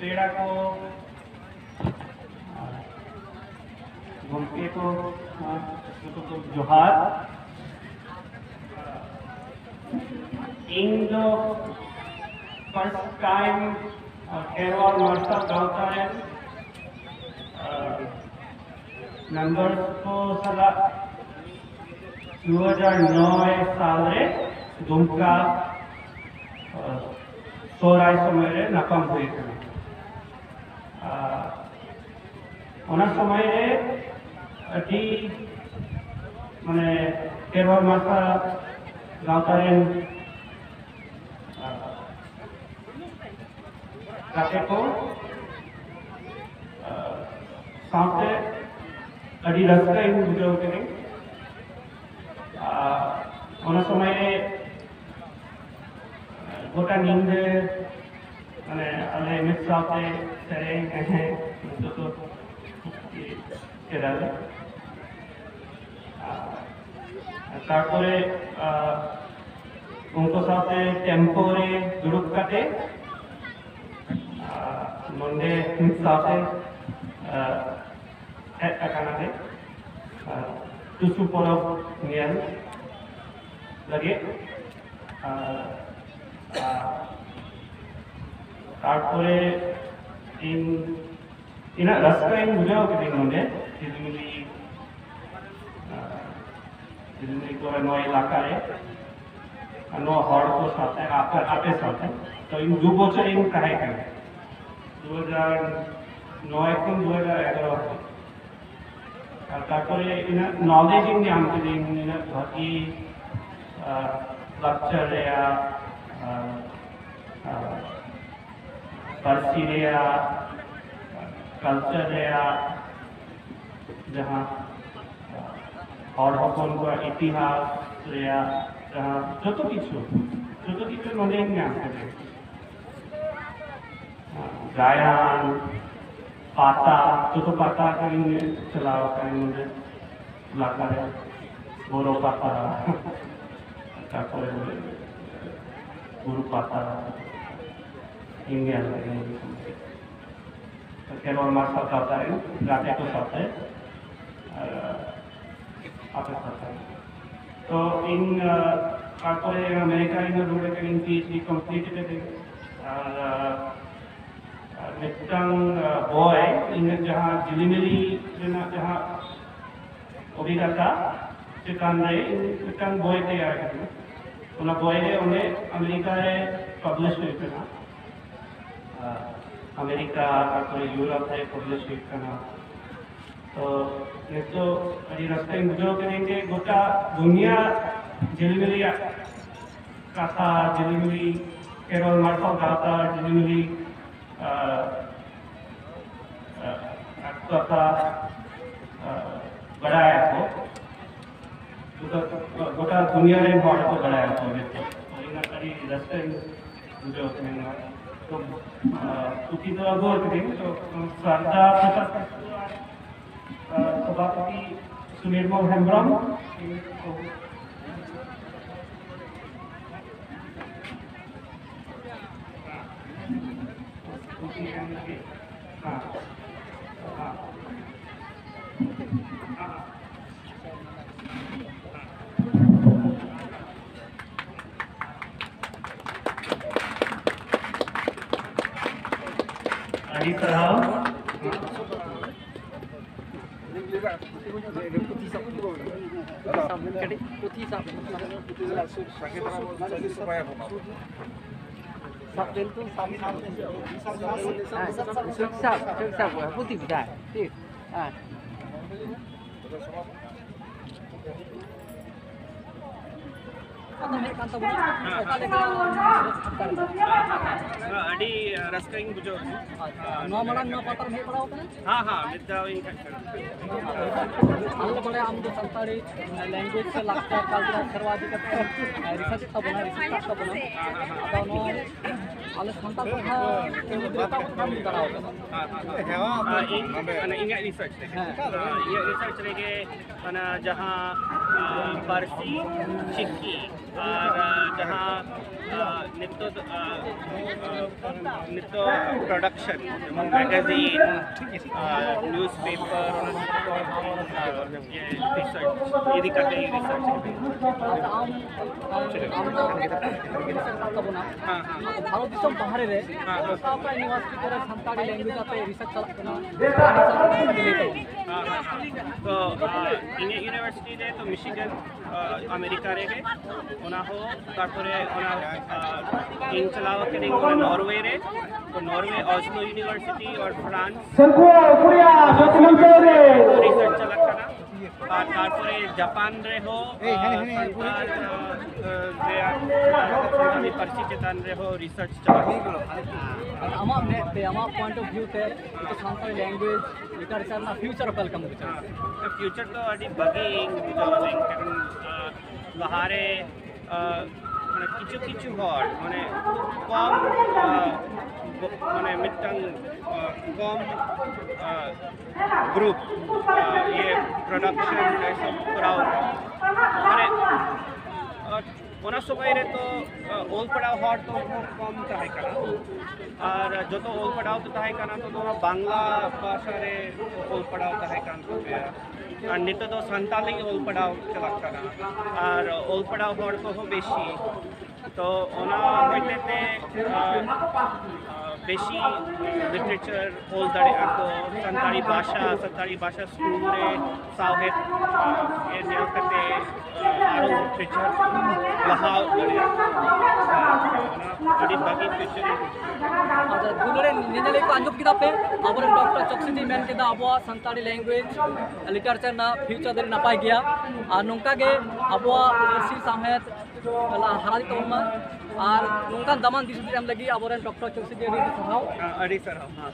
पेड़ा को घूमके को जोहार इन जो फर्स्ट टाइम खेरवाल मार्शल गाँवता है नंबर को सदा 2009 साल रे दुमका सोराय समय रे नाकाम हुई थी ओना समय रे अभी माने केरल मासा गाँवता रे गाते को सामने अड़ी रस्ता इन बुझाव के नहीं ओना समय रे गोटा नींद माने अले मिक्स साथे सेरेंग है तो केरल तारपरे उनको साथे टेम्पो रे दुरुक काटे मंडे मिक्स साथे एकाना दे तुसु परब नियन लगे तारपरे ina raska ing bujaw ke nonde जिंदगी को नो इलाका है नो हॉर्ड को साथ है आपे साथ है तो इन 2 बছর इन काहे करे 2009 থেকে 2011 আর তারপরে ইনা নলেজ इन नाम के दिन इना बाकी लेक्चर या परसिरिया कल्चर या जहाँ और हकन को इतिहास या जहाँ जो तो किचु नॉलेज में आते हैं गायन पाता जो तो पाता करेंगे चलाओ करेंगे मुझे लाका है बोरो पाता ताकि गुरु पाता इंडिया लगेंगे केरल मार्शल करता है गाते को साथ है आपके साथ है तो इन तारपरे अमेरिका इन रोड के इन PhD कंप्लीट करते मिट्टंग बॉय इन जहाँ जिलीमिली जहाँ अभिज्ञता चिकान रे मिट्टंग बॉय तैयार करते उन्हें बॉय रे उन्हें अमेरिका रे पब्लिश हुई करना अमेरिका तारपरे यूरोप रे पब्लिश हुई करना तो नेतो अभी रास्ते में बुझाव करेंगे गोटा दुनिया जिलीमिली कथा जिलीमिली केरल मार्शल गाता जिलीमिली कथा बढ़ाया तो गोटा दुनिया रे हॉर्ड को बढ़ाया तो इना करी रास्ते में बुझाव करेंगे तो उसी तरह गौर करेंगे तो सरदा सभापति सुनिर्मो Hembrom Adi Sarhau putih bisa, अड़ी रस्किंग बुझो नौ मड़ंग नौ पतर में पड़ाओ कने हाँ हाँ मिद्दाविंग आलो बड़े आम जो संताड़ी लैंग्वेज से लगता है कल्चर सर्वाधिक रिसर्च तब बना रिसर्च तब बना अब नौ आलो संताड़ कथा केवल देवता कथा में कराओ कने इंगे रिसर्च ये रिसर्च लेके कने जहाँ पारसी चिक्की और जहाँ नित्य प्रोडक्शन जेमन मैगजीन न्यूज़पेपर ये रिसर्च इदी करते ही रिसर्च भारत दिसम बाहर रे का यूनिवर्सिटी करे संताली लैंग्वेज आते रिसर्च चलत कना तो इन यूनिवर्सिटी रे तो मिशिगन अमेरिका रे गे ओना हो तारपरे ओना इन चलाव के नॉर्वे रे तो नॉर्वे ऑस्लो यूनिवर्सिटी और फ्रांस रिसर्च चलत कना और तारपरे जापान रे हो संताली पार्सी चेतन रे हो रिसर्च चलत आमा नेट पे आमा पॉइंट ऑफ व्यू ते तो संताली लैंग्वेज लिटरेचर ना फ्यूचर वेलकम होचे फ्यूचर तो अभी बगी लहारे মানে কিছু কিছু হর মানে কম মানে মিটং কম গ্রুপ ये प्रोडक्शन सब कराओ মানে ওনা সময় রে তো ওল পড়াও হর তো কম তাহে কানা আর যত ওল পড়াও তো তাহে কানা তো তোমরা বাংলা ভাষা রে ওল পড়াও তাহে কান তো আর নিত্য তো সান্তালি ওল পড়াও চালাক কানা আর ওল পড়াও হর তো বেশি তো ওনা হইতে বেশি লিটারেচার ওল দাঁড়ে তো সান্তালি ভাষা স্কুল রে সাহেব এর নেওয়াতে আরো লিটারেচার लहाव अड़ी बाकी फ्यूचर अच्छा दुलरे निजले को अंजुप किताब पे अब डॉक्टर चौकसी मेन के अब संताली लैंग्वेज लिटरेचर ना फ्यूचर दे नपाय गया और नोंका गे अब पार्सी साहेत हारादी तोमा और नोंका दमान दिस एम लगी अब डॉक्टर चौकसी अड़ी सरहाव हां